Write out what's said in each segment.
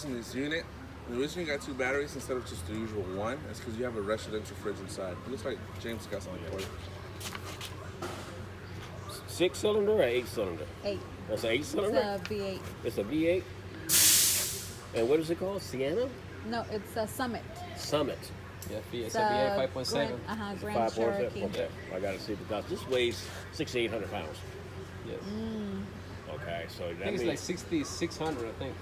in this unit. The reason you got 2 batteries instead of just the usual one is because you have a residential fridge inside. It looks like James got something for you. 6-cylinder or 8-cylinder? 8. That's an 8-cylinder? It's a V8. It's a V8? And what is it called? Sienna? No, it's a Summit. Summit. Yeah, it's a VA 5.7. Grand Cherokee. Okay, I gotta see because this weighs 600 to 800 pounds. Yes. Okay, so I that think it's means like 6,600, I think.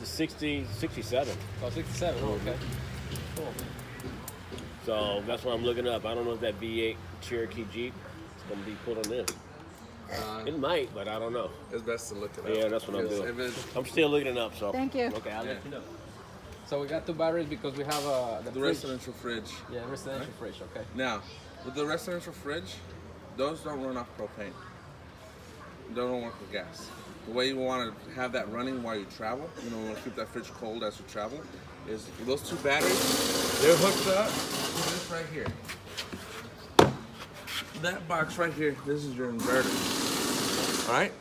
67. Oh, 67. Oh, okay. Cool. So that's what I'm looking up. I don't know if that V8 Cherokee Jeep is gonna be put on this. It might, but I don't know. It's best to look it up. Yeah, that's what I'm doing. I'm still looking it up, so. Thank you. Okay, I'll let you know. So we got 2 batteries because we have The fridge. residential fridge. Yeah, residential fridge, okay. Now, with the residential fridge, those don't run off propane. They don't work with gas. The way you want to have that running while you travel, you know, want to keep that fridge cold as you travel, is those 2 batteries, they're hooked up to this right here. That box right here, this is your inverter. All right?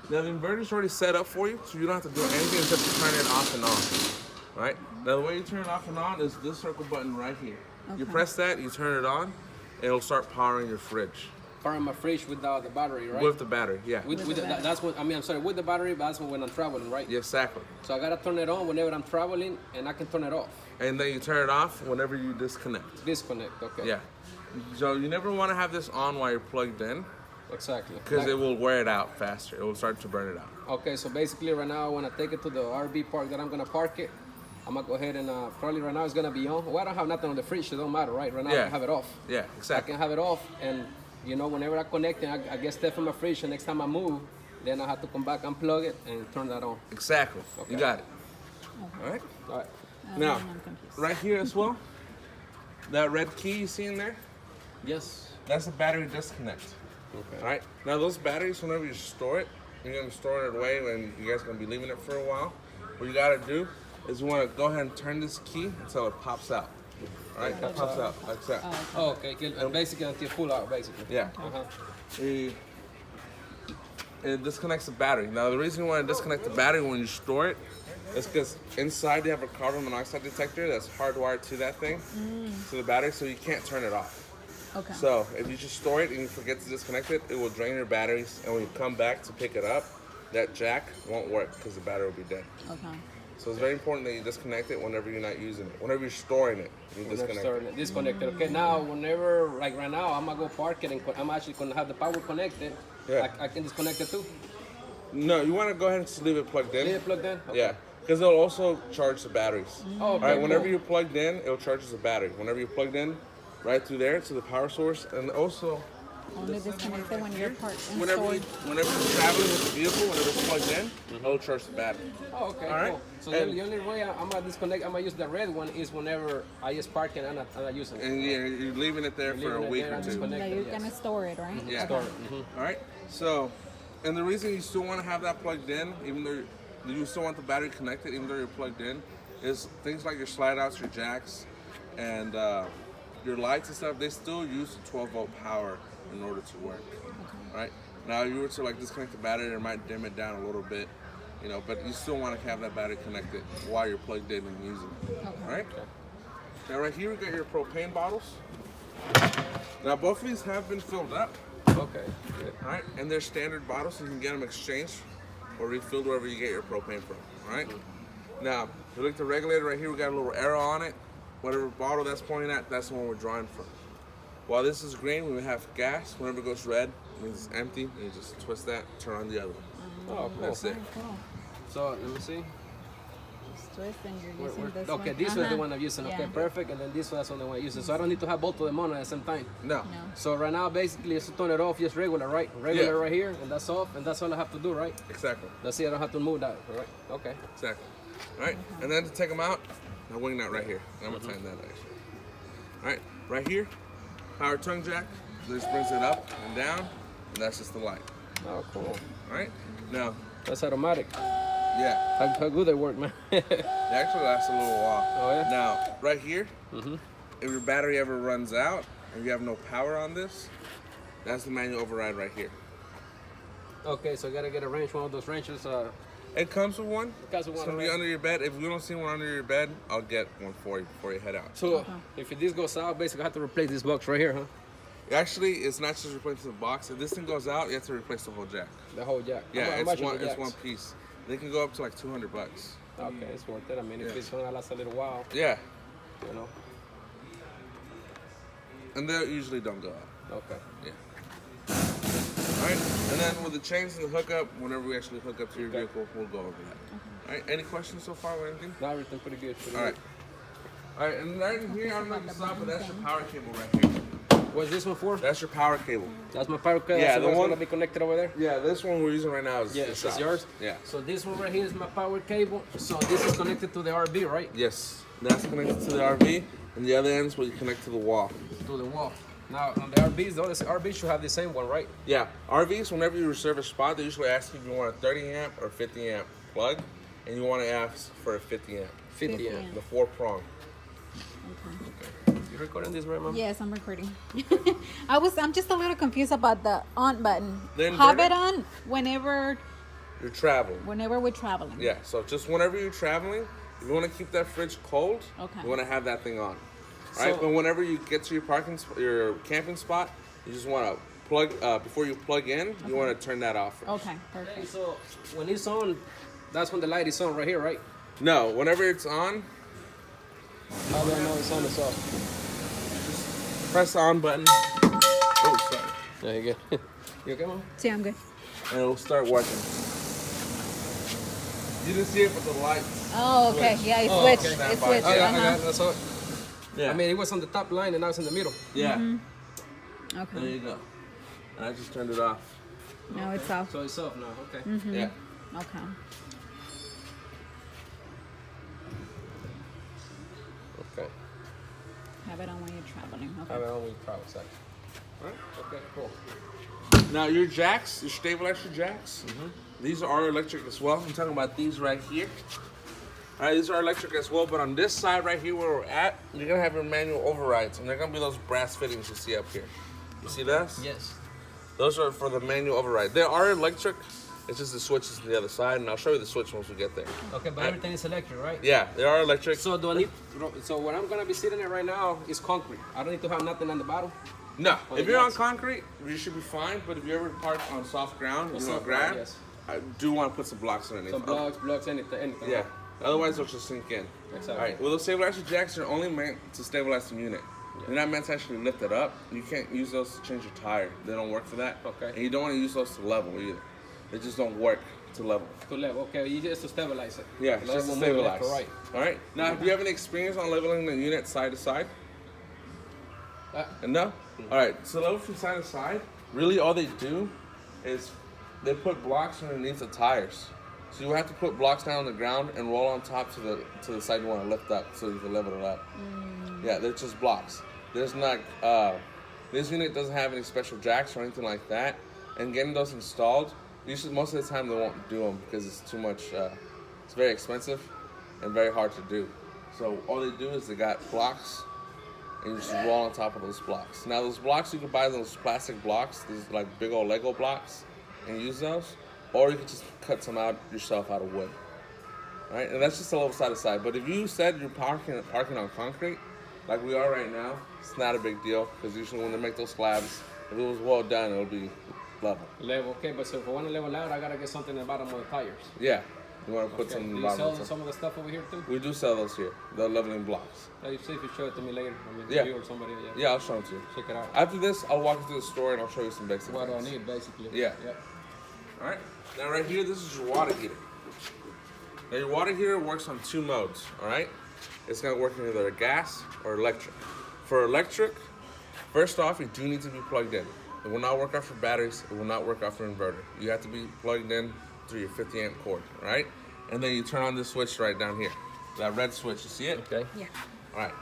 Now the inverter's already set up for you, so you don't have to do anything except to turn it off and on. All right? Now the way you turn it off and on is this circle button right here. You press that, you turn it on, and it'll start powering your fridge. Powering my fridge without the battery, right? With the battery, yeah. With the, that's what I mean. I'm sorry, with the battery, but that's when I'm traveling, right? Yeah, exactly. So I gotta turn it on whenever I'm traveling, and I can turn it off. And then you turn it off whenever you disconnect. Disconnect, okay. Yeah. So you never want to have this on while you're plugged in, Exactly. because it will wear it out faster. It will start to burn it out. Okay, so basically right now when I take it to the RV park that I'm gonna park it, I'm gonna go ahead and probably right now it's gonna be on. Well, I don't have nothing on the fridge, so it don't matter, right? Right now I Yeah. can have it off. Yeah, I exactly. can have it off, and you know, whenever I connect it, I get stuff in my fridge, and next time I move, then I have to come back, unplug it, and turn that on. Exactly. Okay. You got it. All right. All right. Now, I'm confused. right here as well, that red key you see in there, Yes. that's a battery disconnect. Okay. All right. Now those batteries, whenever you store it, you're gonna store it away, and you guys are gonna be leaving it for a while. What you gotta do is you wanna go ahead and turn this key until it pops out. All right, that pops out like that. Oh, okay. And basically until full out, basically. Yeah. Uh-huh. It disconnects the battery. Now the reason you want to disconnect the battery when you store it is because inside you have a carbon monoxide detector that's hardwired to that thing, to the battery, so you can't turn it off. Okay. So if you just store it and you forget to disconnect it, it will drain your batteries, and when you come back to pick it up, that jack won't work because the battery will be dead. Okay. So it's very important that you disconnect it whenever you're not using it. Whenever you're storing it, you disconnect it. Disconnected. Okay, now whenever, like right now, I'm gonna go park it and I'm actually gonna have the power connected. Yeah. I can disconnect it too. No, you want to go ahead and just leave it plugged in. Leave it plugged in? Okay. Yeah, because it'll also charge the batteries. Oh, okay, All right, whenever cool. you're plugged in, it'll charge the battery. Whenever you're plugged in, right through there to the power source, and also Only disconnect it when you're parked and whenever stored. whenever you're traveling with the vehicle, whenever it's plugged in, it'll charge the battery. Oh, okay, All right. cool. So And- the only way I'm gonna disconnect, I'm gonna use the red one is whenever I just park it and I'm not using it. And you're leaving it there for Leaving a it week there or and two. disconnect. Yeah, you're Yes. gonna store it, right? Yeah. Store it. All right. So, and the reason you still want to have that plugged in, even though you still want the battery connected, even though you're plugged in, is things like your slide outs, your jacks, and your lights and stuff. They still use the 12-volt power in order to work. Right. Now, you were to like disconnect the battery, it might dim it down a little bit, you know, but you still want to have that battery connected while you're plugged in and using it. All right. Now, right here we got your propane bottles. Now, both of these have been filled up. Okay. Good. All right, and they're standard bottles, so you can get them exchanged or refilled wherever you get your propane from. All right. Now, if you look at the regulator right here, we got a little arrow on it. Whatever bottle that's pointing at, that's the one we're drawing from. While this is green, we have gas. Whenever it goes red, it means it's empty. And you just twist that, turn on the other one. Oh, cool. That's it. Very cool. So let me see. Just twist and you're using this Okay, one. this was the one I'm using. Yeah. Okay, perfect. And then this one's the one I'm using. So I don't need to have both of them on at the same time. No. No. So right now, basically, just to turn it off, just regular, right? Regular Yeah. right here, and that's off, and that's all I have to do, right? Exactly. That's it. I don't have to move that, right? Okay. Exactly. All right, and then to take them out, I wing that right here. And I'm gonna tighten that actually. All right, right here, power tongue jack. This brings it up and down, and that's just the light. Oh, cool. All right. Now, That's automatic. yeah, How good they work, man. it actually lasts a little while. Oh, yeah? Now, right here, if your battery ever runs out and you have no power on this, that's the manual override right here. Okay, so I gotta get a wrench, one of those wrenches, It comes with one. It comes with It's one gonna be already. under your bed. If you don't see one under your bed, I'll get one for you before you head out. So if this goes out, basically I have to replace this box right here, huh? Actually, it's not just replacing the box. If this thing goes out, you have to replace the whole jack. The whole jack. Yeah, How much it's are one. the It's jacks? one piece. They can go up to like $200. Okay, it's worth it. I mean, if Yeah. it's gonna last a little while, Yeah, you know. and they usually don't go out. Okay. Yeah. All right, and then with the chains and the hookup, whenever we actually hook up to your vehicle, we'll go over that. All right. Any questions so far or anything? Now everything pretty good. All right. All right, and right in here, I don't know if you saw, but that's your power cable right here. What's this one for? That's your power cable. That's my power cable. Yeah, so the that's one- gonna be connected over there. Yeah, this one we're using right now is Yeah, the it's shop's. yours. Yeah. So this one right here is my power cable. So this is connected to the RV, right? Yes, that's connected to the RV, and the other ends will connect to the wall. To the wall. Now on the RVs, though, the RV should have the same one, right? Yeah, RVs, whenever you reserve a spot, they usually ask you if you want a 30 amp or 50 amp plug, and you want to ask for a 50 amp, 50 amp. amp. the 4-prong. You recording this, right, Mom? Yes, I'm recording. I'm just a little confused about the on button. The Have inverter? it on whenever You're traveling. we're traveling. Yeah, so just whenever you're traveling, if you want to keep that fridge cold, Okay. you want to have that thing on. All right, So- but whenever you get to your camping spot, you just want to plug before you plug in. You want to turn that off first. Okay, Hey, perfect. so when it's on, that's when the light is on right here, right? No, whenever it's on, How do I know it's on? It's off. press the on button. Oh, sorry. Yeah, you good. You okay, Mom? See, I'm good. And it'll start working. You didn't see it, but the lights. Oh, okay. Switch. Yeah, it Oh, switched. okay. It Stand by. switched. Oh, yeah, Uh-huh. that's all. Yeah. I mean, it was on the top line and now it's in the middle. Yeah. Mm-hmm. There Okay. you go. And I just turned it off. Now it's off. So it's off now. Okay. Yeah. Okay. Okay. Have it on when you're traveling. Have Okay. it on with travel section. Right. Okay, cool. Now your jacks, your stabilizer jacks, these are electric as well. I'm talking about these right here. All right, these are electric as well, but on this side right here where we're at, you're gonna have your manual overrides, and they're gonna be those brass fittings you see up here. You see those? Yes. Those are for the manual override. They are electric. It's just the switches to the other side, and I'll show you the switch once we get there. Okay, but everything is electric, right? Yeah, they are electric. So do I need? So what I'm gonna be sitting in right now is concrete. I don't need to have nothing on the bottom. No, Oh, if you're on yes. concrete, you should be fine. But if you ever park on soft ground, you know, soft ground, ground, yes. I do want to put some blocks underneath. Some blocks, anything. Yeah. right? Otherwise, they'll just sink in. Exactly. All right. Well, those stabilizer jacks are only meant to stabilize the unit. They're not meant to actually lift it up. You can't use those to change your tire. They don't work for that. Okay. And you don't want to use those to level either. They just don't work to level. To level. Okay, you just to stabilize it. Yeah, it's Let just it to move stabilize. left or right. All right. Now, do you have any experience on leveling the unit side to side? No? All right, so level from side to side, really all they do is they put blocks underneath the tires. So you have to put blocks down on the ground and roll on top to the side you want to lift up so you can level it up. Yeah, they're just blocks. There's not, this unit doesn't have any special jacks or anything like that. And getting those installed, usually most of the time they won't do them because it's too much, it's very expensive and very hard to do. So all they do is they got blocks and you just roll on top of those blocks. Now those blocks, you can buy those plastic blocks, these like big old Lego blocks, and use those. Or you can just cut some out yourself out of wood. All right, and that's just a level side to side. But if you said you're parking on concrete, like we are right now, it's not a big deal because usually when they make those slabs, if it was well done, it'll be level. Level. Okay, but so if I want to level out, I gotta get something at the bottom of the tires. Yeah, you want to put Okay. some Do in the you bottom. sell of the- some of the stuff over here too? We do sell those here, the leveling blocks. You see if you show it to me later. I mean, Yeah. you or somebody. Yeah. Yeah, I'll show them to you. Check it out. After this, I'll walk you through the store and I'll show you some basic What do I things. need, basically? Yeah. Yep. All right. Now right here, this is your water heater. Now your water heater works on two modes. All right. It's gonna work in either gas or electric. For electric, first off, you do need to be plugged in. It will not work off your batteries. It will not work off your inverter. You have to be plugged in through your 50 amp cord. All right. And then you turn on this switch right down here. That red switch. You see it? Okay. Yeah. All right.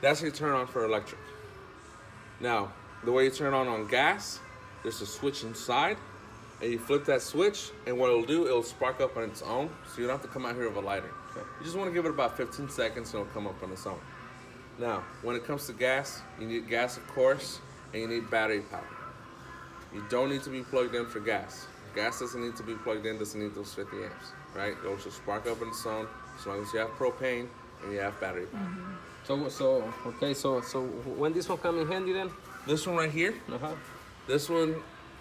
That's how you turn on for electric. Now, the way you turn on gas, there's a switch inside, and you flip that switch, and what it'll do, it'll spark up on its own, so you don't have to come out here with a lighter. Okay. You just want to give it about 15 seconds, and it'll come up on its own. Now, when it comes to gas, you need gas, of course, and you need battery power. You don't need to be plugged in for gas. gas doesn't need to be plugged in, doesn't need those 50 amps, right? It'll just spark up on its own as long as you have propane and you have battery power. So when this one come in handy then? This one right here, Uh-huh. this one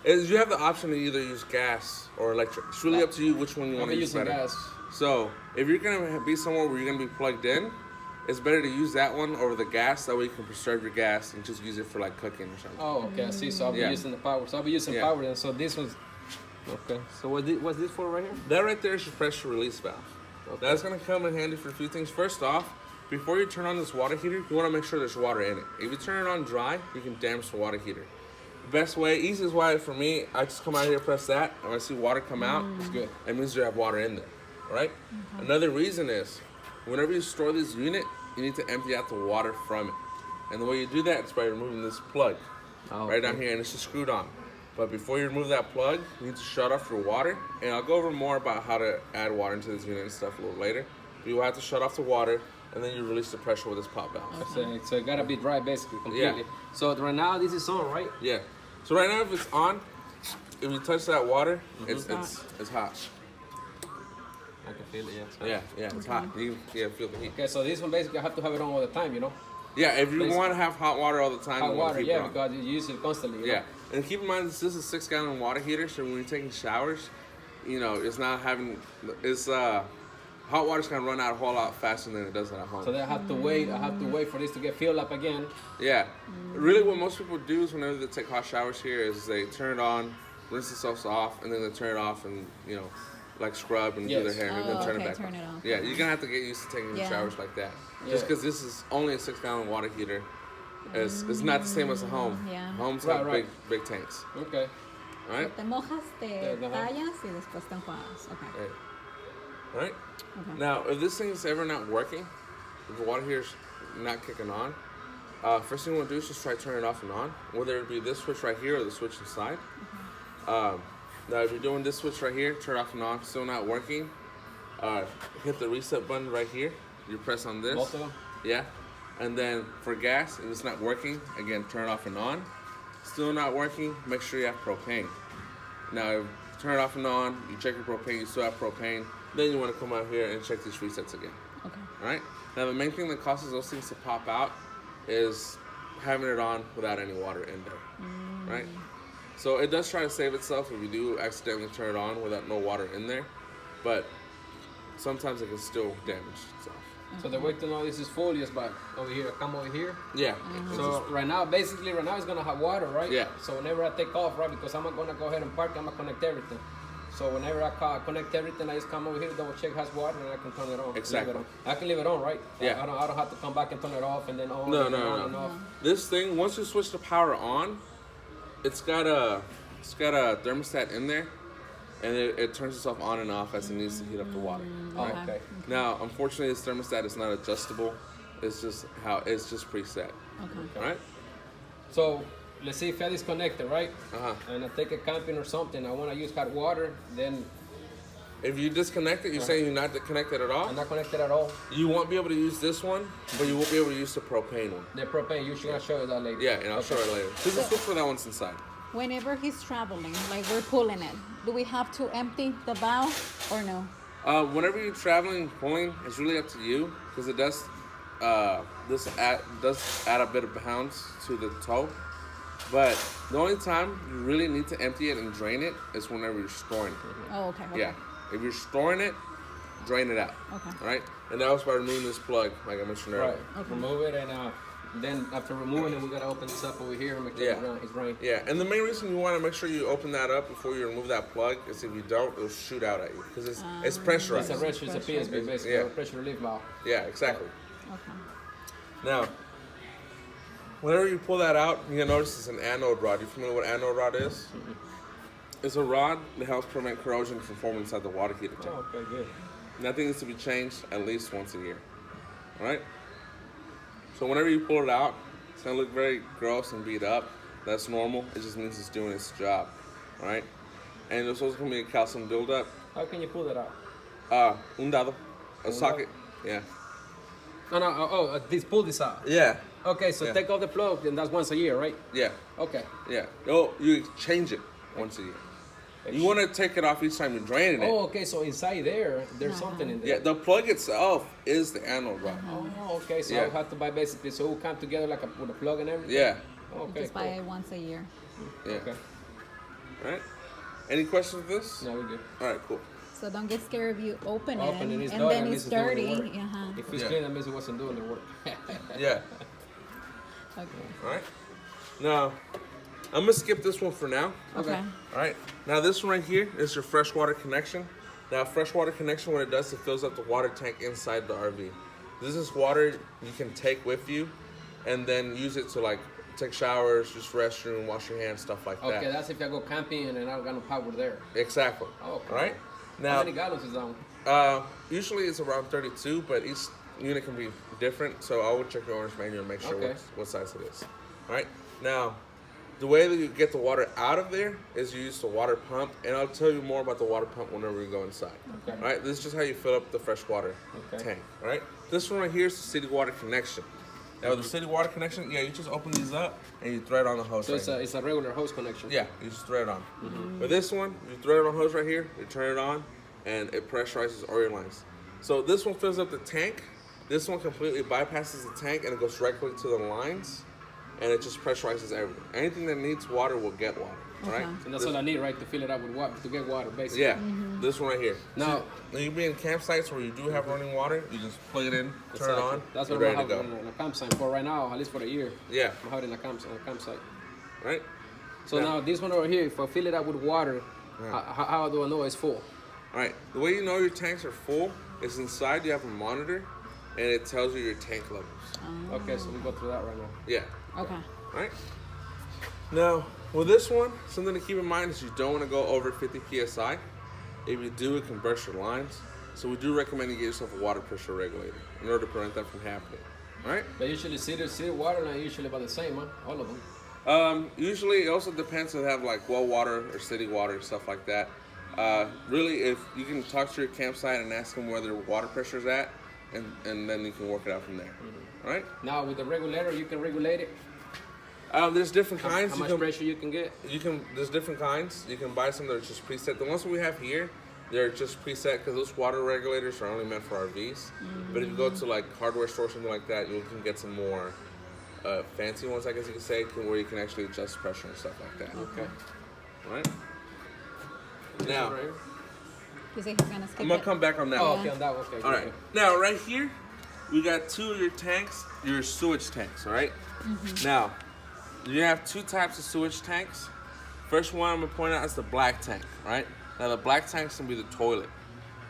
is you have the option to either use gas or electric. It's really up to you which one you want to use using better. gas. So if you're gonna be somewhere where you're gonna be plugged in, it's better to use that one over the gas. That way you can preserve your gas and just use it for like cooking or something. Oh, okay, I see. So I'll be Yeah. using the power. So I'll be using Yeah. power then. So this was, okay. So what's this for right here? That right there is your pressure release valve. Okay. That's gonna come in handy for a few things. First off, before you turn on this water heater, you wanna make sure there's water in it. If you turn it on dry, you can damage the water heater. Best way, easiest way for me, I just come out here, press that, and I see water come out. It's good. It means you have water in there, right? Another reason is, whenever you store this unit, you need to empty out the water from it. And the way you do that is by removing this plug Oh, right down okay. here, and it's just screwed on. But before you remove that plug, you need to shut off your water. And I'll go over more about how to add water into this unit and stuff a little later. But you have to shut off the water, and then you release the pressure with this pop valve. So it gotta be dry basically completely. Yeah. So right now this is on, right? Yeah. So right now, if it's on, if you touch that water, it's hot. I can feel it, Yeah, it's hot. You can feel the heat. Okay, so this one basically I have to have it on all the time, you know? Yeah, if you Basically. want to have hot water all the time, Hot you want water, to keep it yeah, on. because you use it constantly. You Yeah, know? and keep in mind this is a 6-gallon water heater, so when you're taking showers, you know it's not having hot water's gonna run out a whole lot faster than it does at home. So then I have to wait for this to get filled up again. Yeah, really, what most people do is whenever they take hot showers here is they turn it on, rinse themselves off, and then they turn it off and like scrub and do their Yes. hair and then turn it back turn on. it off. Yeah, you're gonna have to get used to taking Yeah. showers like that. Yeah. Just because this is only a 6-gallon water heater, it's not the same as a home. Yeah. Homes Right, have right. big tanks, Okay. right? Te mojas, te Ajá. tallas y después te enjuagas. Okay. Right. Right? Okay. Now, if this thing is ever not working, if the water heater's not kicking on, first thing you want to do is just try turning it off and on, whether it be this switch right here or the switch inside. Now, if you're doing this switch right here, turn it off and on, still not working, hit the reset button right here. You press on this. Both of them? Yeah. And then for gas, if it's not working, again, turn it off and on. Still not working, make sure you have propane. Now, turn it off and on, you check your propane, you still have propane, then you want to come out here and check these resets again. Okay. All right? Now, the main thing that causes those things to pop out is having it on without any water in there, right? So it does try to save itself if you do accidentally turn it on without no water in there, but sometimes it can still damage itself. So the way to know this is full is by over here, come over here. Yeah. So right now it's gonna have water, right? Yeah. So whenever I take off, right, because I'm not gonna go ahead and park, I'm gonna connect everything. So whenever I connect everything, I just come over here, double check has water, and I can turn it on. Exactly. Leave it on. I can leave it on, right? Yeah. I don't have to come back and turn it off and then on. No, and no, then on no. and off. This thing, once you switch the power on, it's got a thermostat in there, and it turns itself on and off as it needs to heat up the water. Oh, Right? okay. Now, unfortunately, this thermostat is not adjustable. It's just preset. Okay. All right? So let's say if I disconnect it, right? Uh-huh. And I take it camping or something, I want to use hot water, then If you disconnect it, you're saying you're not connected at all? I'm not connected at all. You won't be able to use this one, but you won't be able to use the propane one. The propane, you should not show you that later. Yeah, and I'll show it later. There's a switch for that one's inside. Whenever he's traveling, like we're pulling it, do we have to empty the valve or no? Whenever you're traveling and pulling, it's really up to you because it does add a bit of bounce to the tow. But the only time you really need to empty it and drain it is whenever you're storing it. Oh, okay. Okay. Yeah, if you're storing it, drain it out. Okay. All right, and that was by removing this plug, like I mentioned Right. earlier. Okay. Remove it, and then after removing it, we gotta open this up over here and make sure Yeah. it's drained. Yeah, and the main reason you want to make sure you open that up before you remove that plug is if you don't, it'll shoot out at you because it's pressurized. It's a pressure, it's a PSB basically, Yeah. a pressure relief valve. Yeah, exactly. Okay. Now, whenever you pull that out, you're gonna notice it's an anode rod. You familiar with what anode rod is? It's a rod that helps prevent corrosion from forming inside the water heater tank. Oh, okay, good. Nothing needs to be changed at least once a year. All right? So whenever you pull it out, it's gonna look very gross and beat up. That's normal. It just means it's doing its job. All right? And there's also gonna be a calcium buildup. How can you pull that out? Un dado, a socket. Yeah. No, pull this out. Yeah. Okay, so Yeah. take off the plug, and that's once a year, right? Yeah. Okay. Yeah. Oh, you change it once a year. You want to take it off each time you're draining it. Oh, okay. So inside there's something in there. Yeah, the plug itself is the anode rod. Oh, okay. So Yeah. I'll have to buy basically. So we'll come together like with a plug and everything. Yeah. Okay. Just buy it once a year. Yeah. Okay. All right. Any questions with this? No, we're good. All right, cool. So don't get scared if you open it Open it's and done, then that it's means it's doing the dirty. work. Uh-huh. If it's Yeah. clean, that means it wasn't doing the work. Yeah. Okay. All right. Now, I'm gonna skip this one for now. Okay. All right. Now this one right here is your freshwater connection. Now freshwater connection, what it does, it fills up the water tank inside the RV. This is water you can take with you, and then use it to like take showers, use restroom, wash your hands, stuff like that. Okay, that's if I go camping and I got no power there. Exactly. Oh, okay. All right. How Now, many gallons is that one? usually it's around 32, but each unit can be different. So I would check your owner's manual and make sure Okay. what size it is. All right. Now, the way that you get the water out of there is you use the water pump, and I'll tell you more about the water pump whenever we go inside. Okay. All right. This is just how you fill up the fresh water Okay. tank. All right. This one right here is the city water connection. Now, with the city water connection, yeah, you just open these up and you thread on the hose. So right here. it's a regular hose connection. Yeah, you just thread it on. But this one, you thread it on hose right here, you turn it on, and it pressurizes all your lines. So this one fills up the tank. This one completely bypasses the tank and it goes directly to the lines, and it just pressurizes everything. Anything that needs water will get water, all right? Okay. And that's all I need, right, to fill it up with water, to get water, basically. Yeah, this one right here. Now- So, you be in campsites where you do have running water, you just plug it in, turn it on, That's you're what ready I'm to go. having in a campsite for right now, at least for a year. Yeah, I'm having a campsite. right? So now this one over here, if I fill it up with water, how do I know it's full? All right, the way you know your tanks are full is inside you have a monitor, and it tells you your tank levels. Okay, so we go through that right now. Yeah. Okay. Right? Now, with this one, something to keep in mind is you don't want to go over 50 psi. If you do, it can burst your lines. So we do recommend you get yourself a water pressure regulator in order to prevent that from happening. All right? But usually city water not usually about the same, huh? All of them. Usually, it also depends if they have like well water or city water, stuff like that. Really, if you can talk to your campsite and ask them where their water pressure is at, and then you can work it out from there. All right? Now with the regulator, you can regulate it. There's different kinds. How much pressure you can get? There's different kinds. You can buy some that are just preset. The ones that we have here, they're just preset because those water regulators are only meant for RVs. But if you go to like hardware store or something like that, you can get some more fancy ones, I guess you could say, where you can actually adjust pressure and stuff like that. Okay. All right. Now, Right here? You say he's gonna skip I'm gonna it? come back on that Oh, one. okay, on that one. Okay. All right. Now, right here, we got two of your tanks, your sewage tanks, all right? Now, you have two types of sewage tanks. First one I'm gonna point out is the black tank, right? Now, the black tank's gonna be the toilet,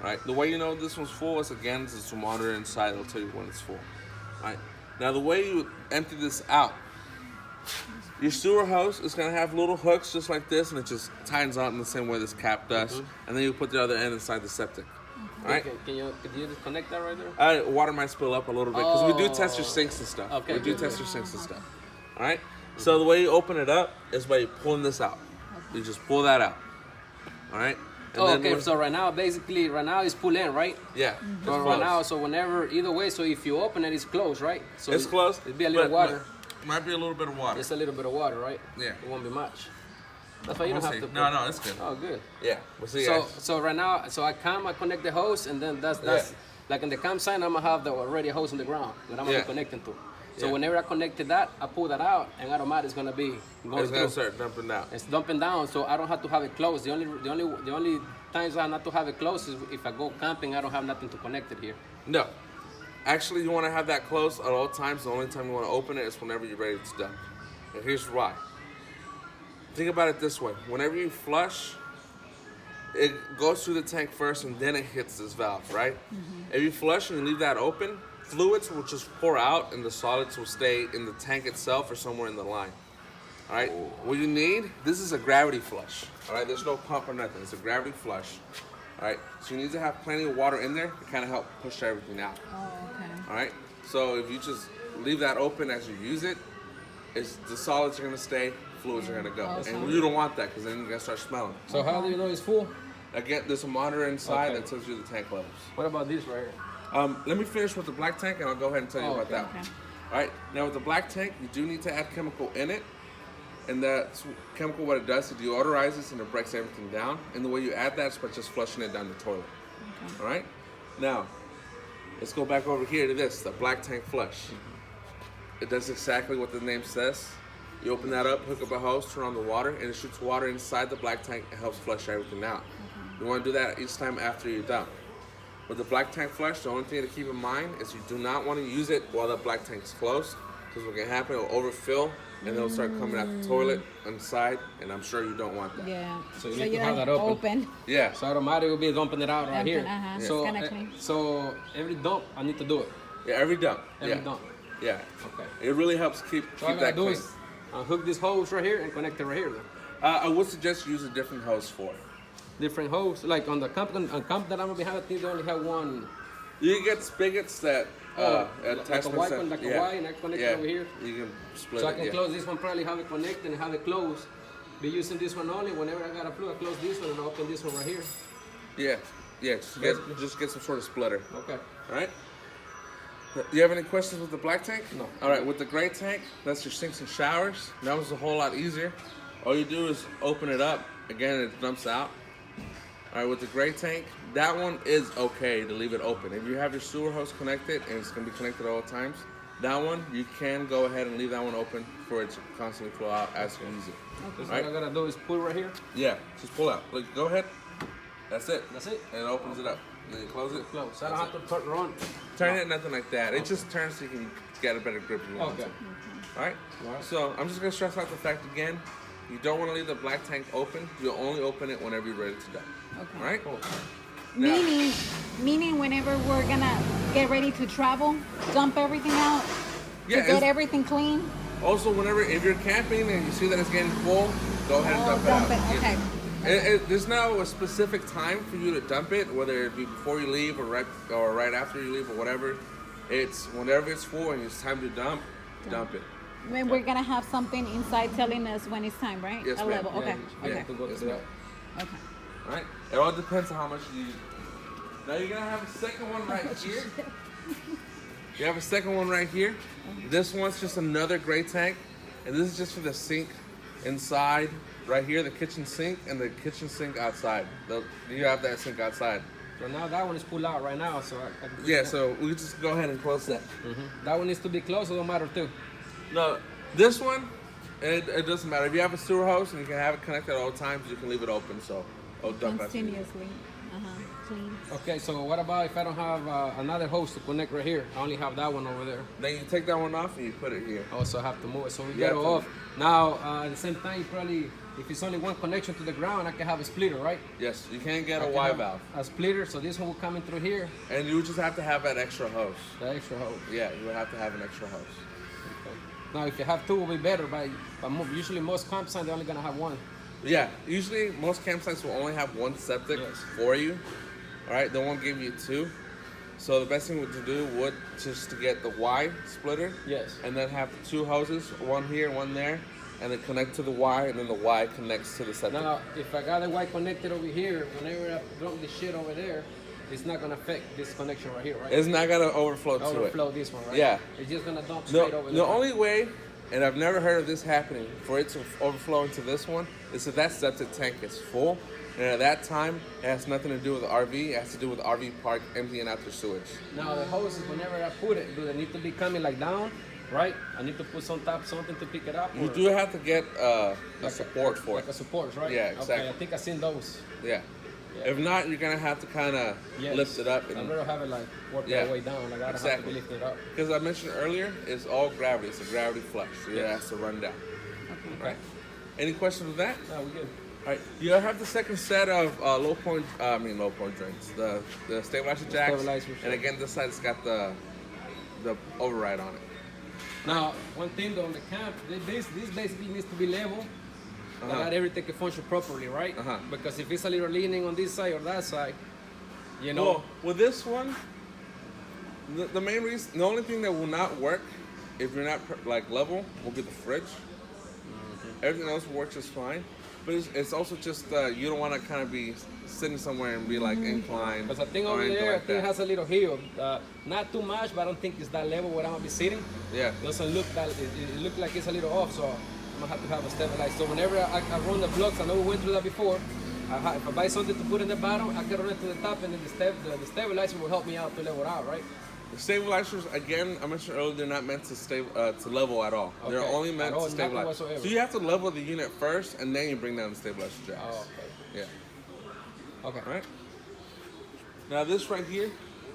right? The way you know this one's full is, again, there's a monitor inside that'll tell you when it's full, right? Now, the way you empty this out, your sewer hose is gonna have little hooks just like this, and it just tightens out in the same way this cap does, and then you put the other end inside the septic, all right? Can you disconnect that right there? Water might spill up a little bit because we do test your Oh. sinks and stuff. Okay, we do good, test your sinks and stuff. All right. So the way you open it up is by pulling this out. You just pull that out. All right. And Oh, then okay. when- So right now it's pull in, right? yeah. It's So right closed. now, so whenever either way, so if you open it, it's closed, right? So It's closed. It'd be a little but- water. but might be a little bit of water. It's a little bit of water, right? Yeah. It won't be much. That's why you We'll don't see. have to. No, it's good. Oh, good. Yeah. We'll see. So guys. so right now, so I connect the hose, and then that's Yeah. like in the campsite, I'm gonna have the already hose on the ground that I'm gonna Yeah. be connecting to. So Yeah. whenever I connected that, I pull that out, and automatic is gonna be going It's gonna through. start dumping down. It's dumping down, so I don't have to have it closed. The only times I have not to have it closed is if I go camping. I don't have nothing to connect it here. No. Actually, you want to have that closed at all times. The only time you want to open it is whenever you're ready to dump. And here's why. Think about it this way. Whenever you flush, it goes through the tank first and then it hits this valve, right? If you flush and you leave that open, fluids will just pour out and the solids will stay in the tank itself or somewhere in the line. All right? What you need, this is a gravity flush. All right? There's no pump or nothing. It's a gravity flush. All right? So you need to have plenty of water in there to kind of help push everything out. Oh, okay. All right? So if you just leave that open as you use it, the solids are going to stay, fluids are going to go. Okay. And you don't want that because then you're going to start smelling. So how do you know it's full? Again, there's a monitor inside Okay. that tells you the tank levels. What about this right here? Let me finish with the black tank and I'll go ahead and tell you Oh, about okay. that one. Okay. All right, now with the black tank, you do need to add chemical in it. And that chemical, what it does is deodorizes and it breaks everything down. And the way you add that is by just flushing it down the toilet. Okay. All right? Now, let's go back over here to this, the black tank flush. It does exactly what the name says. You open that up, hook up a hose, turn on the water, and it shoots water inside the black tank and helps flush everything out. You want to do that each time after you're done. With the black tank flush, the only thing to keep in mind is you do not want to use it while the black tank's closed, because what can happen, it'll overfill and it'll start coming out the toilet inside, and I'm sure you don't want that. Yeah. So you need to have that open. Yeah. So automatically will be dumping it out right Dumping, here. uh-huh. So, It's kinda clean. so every dump, I need to do it. Yeah, every dump. Every yeah. dump. Yeah. Okay. It really helps keep So all I that gotta do clean. is hook this hose right here and connect it right here. Then. I would suggest you use a different hose for it. Different hose, like on the camp that I'm gonna be having, I think they only have one. You can get spigots that Like a attachments white that, one, like a white, and I connect it over here. You can split So I it. can Yeah. close this one, probably have it connected and have it closed. Be using this one only. Whenever I got a plug, I close this one and I open this one right here. Yeah. Yeah. Just get some sort of splitter. Okay. All right. Do you have any questions with the black tank? No. All right. With the gray tank, that's your sinks and showers. That was a whole lot easier. All you do is open it up. Again, it dumps out. All right. With the gray tank, that one is okay to leave it open. If you have your sewer hose connected and it's gonna be connected at all times, that one you can go ahead and leave that one open for it to constantly flow out as you use it. So Right. what I gotta do is pull right here. Yeah. Just pull out. Look. Go ahead. That's it. That's it. And it opens it up. Then you close it. Close. So I That's don't have to run. Turn it, nothing like that. It just turns so you can get a better grip if you want Okay. to. All right? Alright. So I'm just going to stress out the fact again, you don't want to leave the black tank open. You'll only open it whenever you're ready to dump. Okay. All right? Cool. Now- Meaning whenever we're gonna get ready to travel, dump everything out Yeah, to get it's- everything clean. Also, if you're camping and you see that it's getting full, go ahead and Oh, dump it dump out. it. Okay. There's no a specific time for you to dump it, whether it be before you leave or right after you leave or whatever. It's whenever it's full and it's time to dump it. When we're gonna have something inside telling us when it's time, right? Yes, A ma'am. level. Yeah, Okay. you Okay. have to go Yes, through ma'am. that. Okay. All right? It all depends on how much you use. Now you're gonna have a second one right here. You have a second one right here. This one's just another gray tank, and this is just for the sink inside right here, the kitchen sink and the kitchen sink outside. You have that sink outside. So now that one is pulled out right now. So I can Yeah, so we just go ahead and close that. that one needs to be closed. It don't matter too. No, this one, it doesn't matter. If you have a sewer hose and you can have it connected at all times, you can leave it open. So it'll dump after you. Continuously. Clean. Okay. So what about if I don't have another hose to connect right here? I only have that one over there. Then you take that one off and you put it here. I also have to move it. So we Yeah, get it to- off. Now at the same time, you probably if it's only one connection to the ground, I can have a splitter, right? Yes, you can't get I a can Y have valve. A splitter. So this one will come in through here. And you just have to have that extra hose. The extra hose. Yeah, you would have to have an extra hose. Okay. Now if you have two, it will be better. But usually most campsites they're only gonna have one. Yeah, usually most campsites will only have one septic Yes. for you. All right, they won't give you two. So the best thing to do would just to get the Y splitter. Yes. And then have two hoses, one here, one there, and then connect to the Y, and then the Y connects to the septic. Now, if I got the white connected over here, whenever I dump the shit over there, it's not gonna affect this connection right here, right? It's not gonna overflow to Overflow it. this one, right? Yeah. It's just gonna dump straight over The there. only way, and I've never heard of this happening, for it to overflow into this one, is if that septic tank is full. And at that time, it has nothing to do with the RV. It has to do with the RV park emptying out their sewage. Now the hoses, whenever I put it, do they need to be coming like down, right? I need to put something to pick it up. You or do have to get a like support for like it. a support, right? Yeah, exactly. Okay, I think I seen those. Yeah. Yeah. If not, you're gonna have to kind of Yes. lift it up. I'd And, rather have it like work Yeah. that way down. Like I don't have to Exactly. be lifting it up. because I mentioned earlier, it's all gravity. It's a gravity flush. So it Yeah. has to run down. Okay. Right. Any questions with that? No, we good. All right. You have the second set of low point drains. The stabilizer jacks. stabilizer, And sure. again, this side's got the override on it. Now, one thing though, on the camp, this basically needs to be level. Uh-huh. That everything can function properly, right? Uh-huh. Because if it's a little leaning on this side or that side, you know. Well, with this one, the main reason, the only thing that will not work if you're not like level will be the fridge. Everything else works just fine, but it's also just you don't want to kind of be sitting somewhere and be like inclined. Because I think or over anything there, like I think it that. has a little hill. Not too much, but I don't think it's that level where I'm gonna be sitting. Yeah. Doesn't look that. It look like it's a little off. So I'm gonna have to have a stabilizer. So whenever I run the flux, I know we went through that before. If I buy something to put in the bottom, I can run it to the top, and then the stabilizer will help me out to level it out, right? The stabilizers, again, I mentioned earlier, they're not meant to level at all. Okay. They're only meant At all, to stabilize. nothing whatsoever. So you have to level the unit first, and then you bring down the stabilizer jacks. Oh, okay. Yeah. Okay. All right. Now this right here,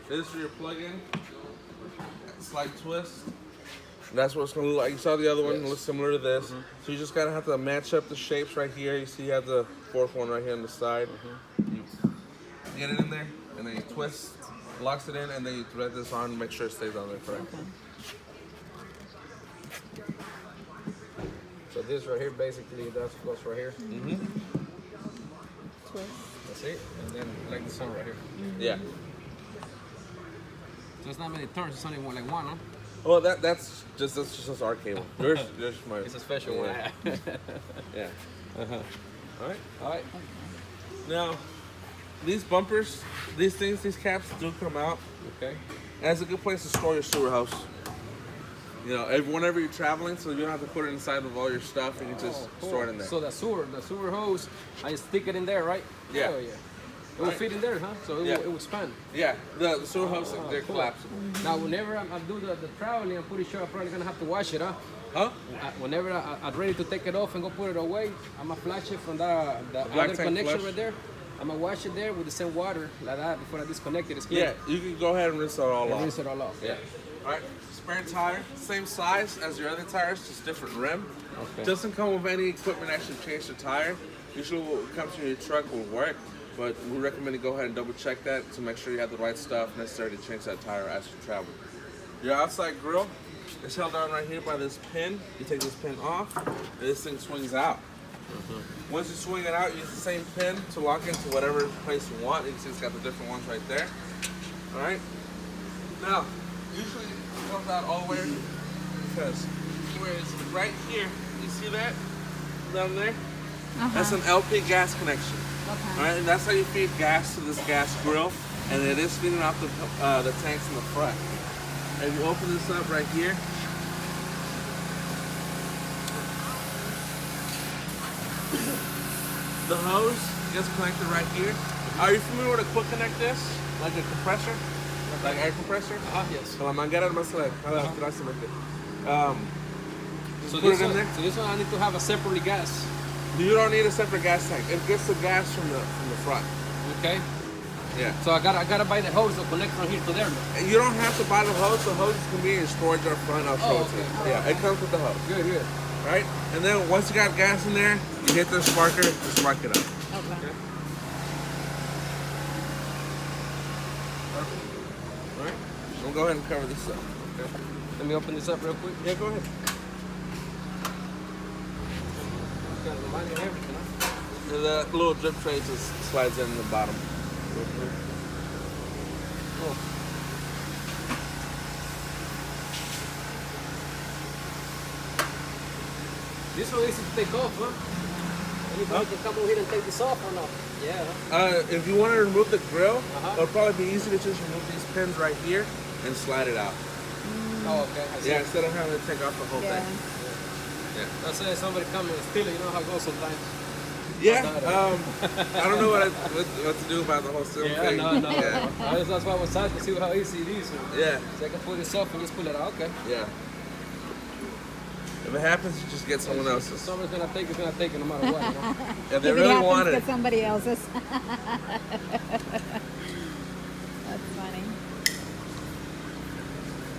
this is for your plug-in. Slide twist. That's what it's gonna look like. You saw the other one, it looks similar to this. So you just gotta have to match up the shapes right here. You see you have the fourth one right here on the side. You get it in there, and then you twist, locks it in, and then you thread this on, make sure it stays on there correct. Okay. So this right here, basically, that's goes right here. Twist. That's it. And then like this one right here. Yeah. So it's not many turns. It's only one, like one, huh? Well, that's just our cable. Yours my. It's a special one. Yeah. All right. All right. Now, these bumpers, these caps do come out. Okay. And it's a good place to store your sewer hose. You know, whenever you're traveling, so you don't have to put it inside with all your stuff. You can just store it in there. So the sewer hose, I stick it in there, right? Yeah. Oh, yeah. It will fit in there, huh? So it will expand. Yeah, the sewer hose, they're cool. collapsible. Now, whenever I do the traveling, I'm pretty sure I'm probably gonna have to wash it, huh? Huh? Whenever I'm ready to take it off and go put it away, I'm gonna flash it from the black other tank connection flush? right there. I'm gonna wash it there with the same water like that before I disconnect it. It's clean. Yeah, you can go ahead and rinse it all And off. rinse it all off. Yeah. All right, spare tire, same size as your other tires, just different rim. Okay. Doesn't come with any equipment to actually change the tire. Usually what comes in your truck will work, but we recommend you go ahead and double check that to make sure you have the right stuff necessary to change that tire as you travel. Your outside grill is held on right here by this pin. You take this pin off, and this thing swings out. Once you swing it out, use the same pin to lock into whatever place you want. You can see it's got the different ones right there. All right. Now, usually it comes out all the way because whereas right here, you see that down there? That's an LP gas connection. Okay. All right, and that's how you feed gas to this gas grill, and it is feeding off the tanks in the front. If you open this up right here, the hose gets connected right here. Are you familiar with a quick connect is? Like a compressor? Like air compressor? Yes. Con la manguera más leve. So put this it in one, there. so this one I need to have a separately gas. You don't need a separate gas tank. It gets the gas from the front. Okay. Yeah. So I gotta buy the hose to connect from here to there. And you don't have to buy the hose. The hose can be in storage up front. I'll show it to you. Yeah, it comes with the hose. Good, good. Right? And then once you got gas in there, you hit the sparker, you spark it up. Okay. All right? We'll go ahead and cover this up. Okay. Let me open this up real quick. Yeah, go ahead. Got the line and everything, huh? The little drip tray just slides in the bottom. Cool. This one easy to take off, huh? Anybody can come over here and take this off or not? Yeah. Huh? If you want to remove the grill, Uh-huh. it'll probably be easy to just remove these pins right here and slide it out. Oh, okay. I see. Yeah, instead of having to take off the whole Yeah. thing. Yeah. Let's say somebody come and steal it. You know how it goes sometimes. Yeah, I don't know what to do about the whole seal thing. No. Yeah. That's why I was excited to see how easy it is. Yeah, So I can pull this off and just pull it out. Okay. yeah. If it happens, you just get someone If else's. someone's gonna take it, no matter what. You know? If they If it really happens, want it. get somebody else's. That's funny.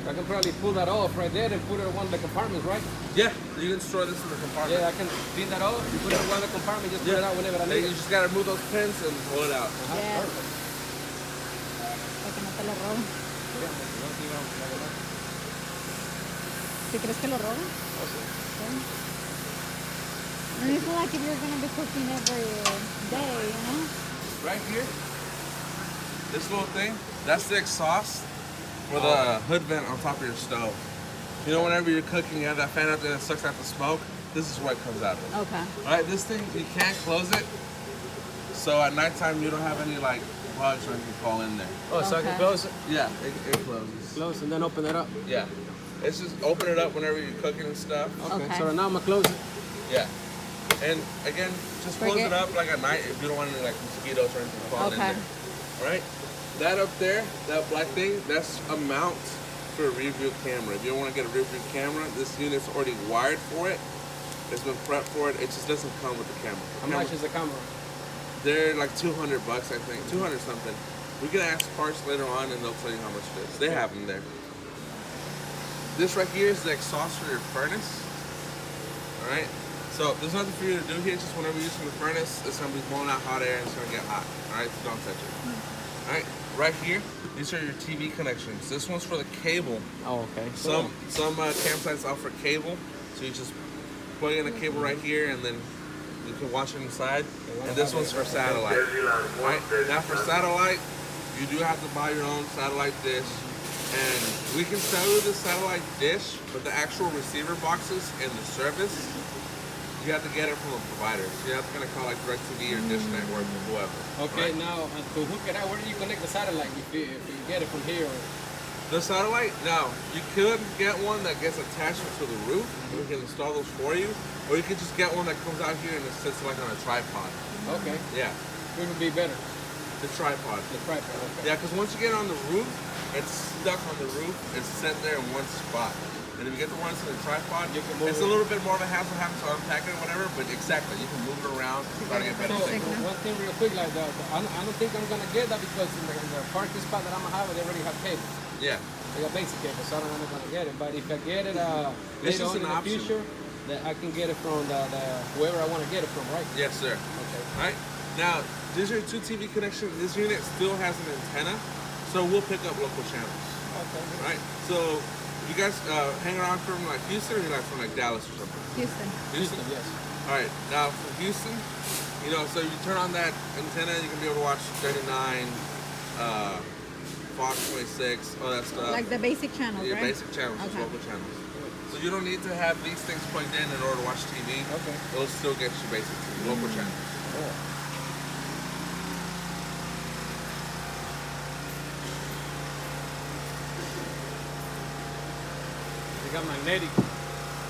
I can probably pull that off right there and put it in one of the compartments, right? Yeah, you can store this in the compartment. Yeah, I can clean that off, you put it in one of the compartments, just pull it out whenever I Then need you it. just gotta remove those pins and pull it out. Yeah. Para que no te lo roben. ¿Sí crees que lo roben? Sí. And it's not like if you're gonna be cooking every day, you know? Right here, this little thing, that's the exhaust for the hood vent on top of your stove. You know, whenever you're cooking, you have that fan out there that sucks out the smoke. This is what comes out of it. Okay. All right, this thing, you can't close it. So at nighttime, you don't have any like bugs or anything fall in there. Oh, so I can Okay. close it? Yeah, it closes. Close and then open it up. Yeah. It's just open it up whenever you're cooking and stuff. Okay, Okay. so now I'm gonna close it. Yeah. And again, just close it up like at night if you don't want any like mosquitoes or anything falling in there. All right. That up there, that black thing, that's a mount for a rear view camera. If you want to get a rear view camera, this unit's already wired for it. It's been prepped for it. It just doesn't come with the camera. How much is the camera? They're like $200, I think, 200 something. We can ask parts later on, and they'll tell you how much it is. They have them there. This right here is the exhaust for your furnace. All right. So there's nothing for you to do here. Just whenever you're using the furnace, it's gonna be blowing out hot air and it's gonna get hot. All right. So don't touch it. All right. Right here, these are your TV connections. This one's for the cable. Oh, okay. Some campsites offer cable, so you just plug in a cable right here, and then you can watch it inside. And this one's for satellite. Right? Now for satellite, you do have to buy your own satellite dish, and we can sell you the satellite dish, but the actual receiver boxes and the service, you have to get it from a provider. So you have to kind of call like DirecTV or Dish Network or whoever. Okay, right? now to hook it out, where do you connect the satellite if you get it from here? Or... The satellite, now you could get one that gets attached to the roof. We can install those for you, or you could just get one that comes out here and it sits like on a tripod. Okay. Yeah. Which would be better? The tripod. The tripod. Okay. Yeah, because once you get on the roof, it's stuck on the roof. It's set there in one spot. And if you get the ones in the tripod, you can move it's a little bit more of a hassle having to unpack it or whatever, but exactly, you can move it around to try to get better signal. One thing real quick, like that, I don't think I'm gonna get that because in the parking spot that I'm gonna have, they already have cable. Yeah. They got basic cable, so I don't know if I'm gonna get it. But if I get it It's later just on in an the option. future, that I can get it from the whoever I want to get it from, right? Yes, sir. Okay. All right. Now, these are your two TV connections. This unit still has an antenna, so we'll pick up local channels. Okay. All right. So, you guys hang around from like Houston, or you like from like Dallas or something? Houston. Yes. All right. Now, from Houston, you know, so you turn on that antenna, you can be able to watch 39, Fox 26, all that stuff. Like the basic channels, Yeah, right? basic channels, just Okay. local channels. So you don't need to have these things plugged in order to watch TV. Okay. It'll still get you basic TV, local channels. Oh. They got magnetic.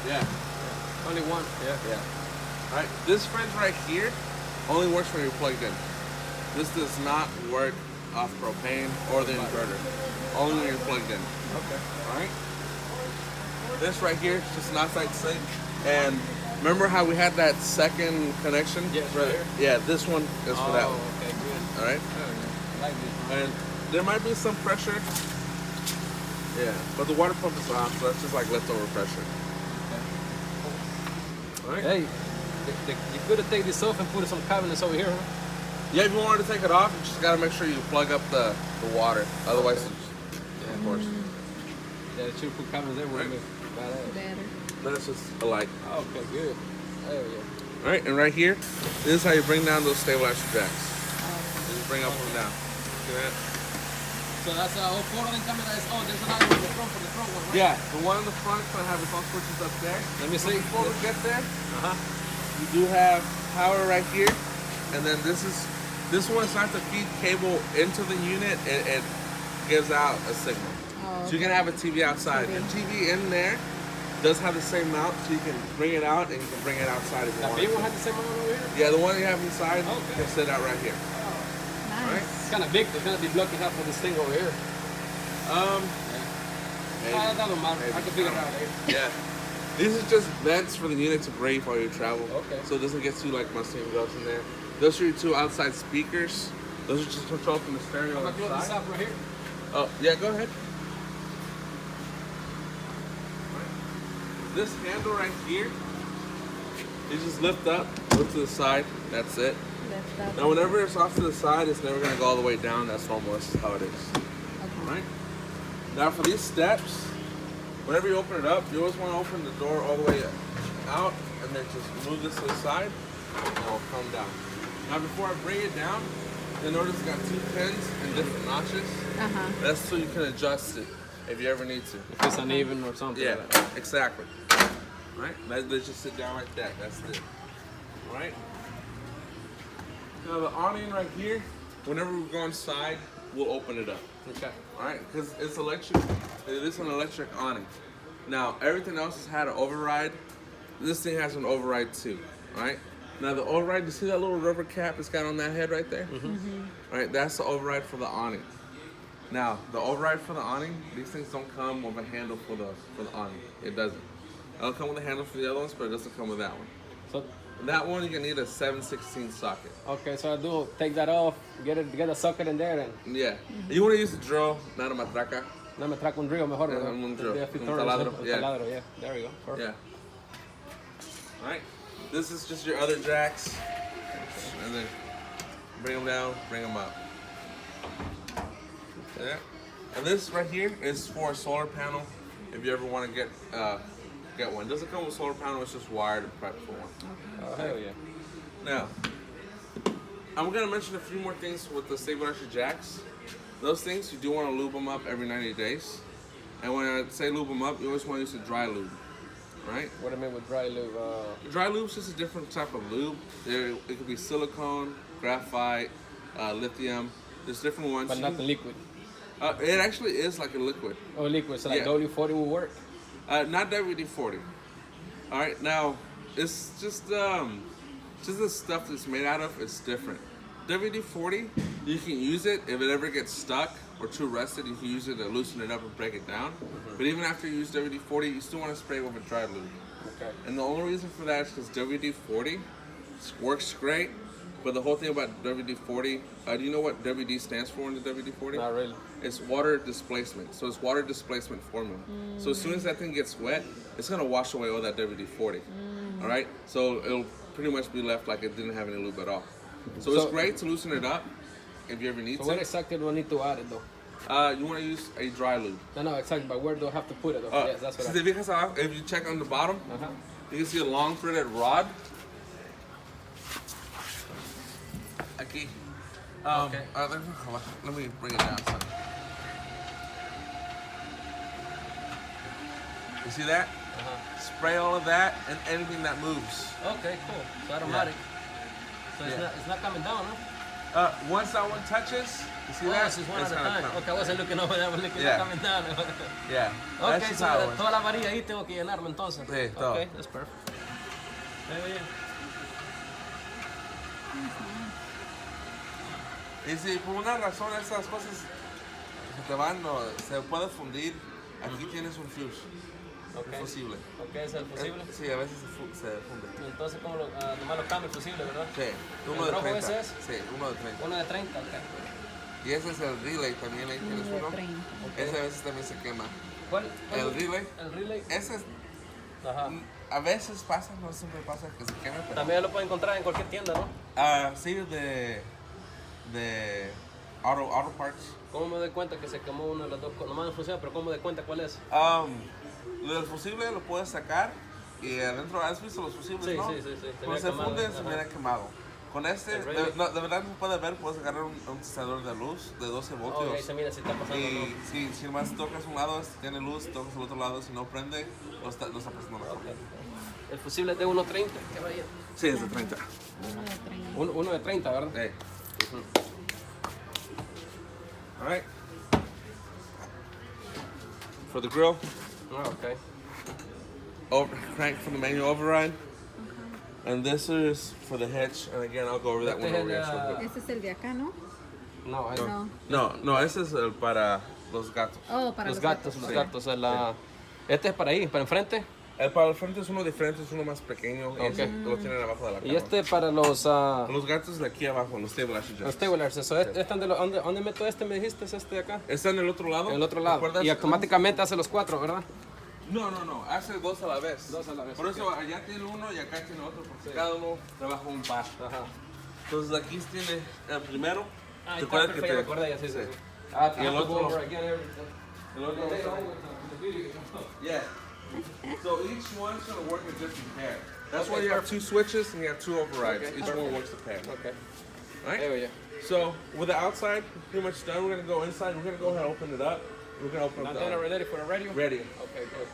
Yeah. Only one. Yeah. Yeah. All right. This fridge right here only works when you're plugged in. This does not work off propane or the inverter. Only when you're plugged in. Okay. All right. This right here is just an outside sink. And remember how we had that second connection? Yes, right right here. Yeah, this one is for that one. Okay, good. All right. Oh, yeah. I like this. And there might be some pressure. Yeah, but the water pump is off, so that's just like leftover pressure. All right. Hey, you could have taken this off and put some cabinets over here, huh? Yeah, if you wanted to take it off, you just gotta make sure you plug up the water. Otherwise, it's, yeah, of course. Yeah, they should put cabinets everywhere. Right. Badass. Better. That's just a light. Okay, good. Hell yeah. All right, and right here, this is how you bring down those stabilizer jacks. You just bring up and down. See that? So that's all four of them coming. There's another one in the front for the front one, right? Yeah, the one in the front is gonna have its own switches up there. Let me see. Before we get there, Uh-huh. you do have power right here, and then this one starts to feed cable into the unit, and it gives out a signal. Oh, So you can have a TV outside. TV. The TV in there does have the same mount, so you can bring it out and you can bring it outside if you That want. big one had the same one over here? Yeah, the one you have inside Okay. can sit out right here. nice. Right? It's kind of big. They're going to be blocking half of this thing over here. Maybe. That don't matter. Maybe. I can figure it out later. Yeah. These are just vents for the unit to breathe while you travel. Okay. So it doesn't get too like musty and gross in there. Those are your two outside speakers. Those are just controlled from the stereo I'm going to close this inside. up right here. Oh, yeah, go ahead. This handle right here, you just lift up, lift to the side, that's it. Lift up. Now whenever it's off to the side, it's never gonna go all the way down, that's normal, that's how it is. Okay. Alright? Now for these steps, whenever you open it up, you always wanna open the door all the way out, and then just move this to the side, and it'll come down. Now before I bring it down, you'll notice it's got two pins and different notches. Uh-huh. That's so you can adjust it if you ever need to. If it's uneven or something. Yeah, Like that. exactly. Right? Let's just sit down like that. That's it. Alright? Now the awning right here, whenever we go inside, we'll open it up. Okay. Alright? Because it's electric. It is an electric awning. Now, everything else has had an override this thing has an override too. All right. Now the override, you see that little rubber cap it's got on that head right there? All right, that's the override for the awning. Now the override for the awning, these things don't come with a handle for the awning. It doesn't. It'll come with a handle for the other ones, but it doesn't come with that one. So, That one you're gonna need a 7/16 socket. okay, so I do take that off, get a socket in there, and Yeah. You wanna use a drill, not a matraca. no me traco un drill mejor. Yeah, ¿verdad? un drill. Yeah, Un taladro, un yeah. taladro, yeah. There we go. Perfect. Yeah. All right. This is just your other jacks, and then bring them down, bring them up. Yeah. And this right here is for a solar panel. If you ever want to get one, it doesn't come with a solar panel. It's just wired and prepped for one. Oh, hell yeah. Now, I'm gonna mention a few more things with the stabilizer jacks. Those things you do want to lube them up every 90 days. And when I say lube them up, you always want to use a dry lube, right? What do I mean with dry lube? Dry lube is just a different type of lube. It could be silicone, graphite, lithium. There's different ones. But not the liquid. It actually is like a liquid. Oh, liquid. So like Yeah. W40 will work. Not WD-40. All right, now it's just the stuff that's made out of. It's different. WD-40, you can use it if it ever gets stuck or too rusted. You can use it to loosen it up and break it down. But even after you use WD-40, you still want to spray with a dry lube. Okay. And the only reason for that is because WD-40 works great, but the whole thing about WD-40, do you know what WD stands for in the WD-40? Not really. It's water displacement. So it's water displacement formula. So as soon as that thing gets wet, it's gonna wash away all that WD-40. All right? So it'll pretty much be left like it didn't have any lube at all. So it's great to loosen it up if you ever need So to. where exactly do I need to add it though? You wanna use a dry lube. No, exactly. But where do I have to put it though? Yes, that's what Si te fijas abajo, if you check on the bottom, you can see a long threaded rod. Aquí. Okay. Let me bring it down. Son. You see that? Spray all of that and anything that moves. Okay, cool. So automatic. So Yeah. it's not coming down, no? Once that one touches, you see that? This is one at a gonna time. come. Okay, I wasn't looking over there, I was looking Yeah. coming down. Yeah. Okay, That's just so how it works. toda la varilla ahí tengo que llenarlo entonces. Sí, todo. Okay, that's perfect. Y si por una razón esas cosas se te van o se puede fundir, aquí tienes un fuse. Okay. Un fusible. Okay, ¿es el fusible? Sí, a veces se funde. Y entonces, ¿cómo nomás lo cambia el fusible, verdad? Sí, uno ¿El de rojo 30. ese es? Sí, uno de 30. Uno de 30, ok. Y ese es el relay también, ahí tienes de uno. 30. Ese a veces también se quema. ¿Cuál? El relay. El relay. Ese es, Ajá. a veces pasa, no siempre pasa que se queme, pero... También lo pueden encontrar en cualquier tienda, ¿no? Sí, de auto parts. ¿Cómo me doy cuenta que se quemó una de las dos cosas? Nomás no funciona, pero ¿cómo me doy cuenta cuál es? Lo del fusible lo puedes sacar y adentro, ¿has visto los fusibles, Sí, no? sí, sí, sí. Se Cuando mira se quemado, funden, se ajá. mira quemado. Con este, El relay. de verdad no se puede ver, puedes agarrar un tostador de luz de 12 voltios. Ok, ahí se mira si está pasando o no. Y si nomás tocas un lado, tiene luz, tocas el otro lado, si no prende, no está pasando nada. Ok. El fusible es de 1.30, ¿qué vaya? Sí, es de 30. Uno de 30. Uno de 30, ¿verdad? Hey. All right. For the grill, Ah, ok. crank for the manual override. And this is for the hitch. And again, I'll go over that Este one es over el, here. real quick. Este es el de acá, ¿no? No, No. No, ese es el para los gatos. Oh, para los los gatos, los gatos. Este es para ahí, para enfrente. El para el frente es uno diferente, es uno más pequeño. Y ese lo tienen abajo de la cama. Y este para los Los gatos de aquí abajo, los stabilizer jacks. stabilizers. Eso, ¿dónde meto este? Me dijiste, es este de acá. Está en el otro lado. En el otro ¿Te lado. acuerdas? Y automáticamente hace los 4, ¿verdad? No, hace dos a la vez. Dos a la vez, Por ok. eso allá tiene uno y acá tiene otro, porque cada uno trabaja un par. Ajá. Entonces aquí tiene el primero. Ah, ¿Te está acuerdas perfecto, me acordé, ya sí. Sí. Ah, Y el otro- El otro- Yeah. So each one's gonna work a different pair. That's why you have two switches and you have two overrides. Okay. Each one works a pair. Okay. Right? There we go. So with the outside pretty much done, we're gonna go inside. We're gonna go ahead and open it up. We're gonna open Now up then, the are we ready for the radio? ready. Okay, good.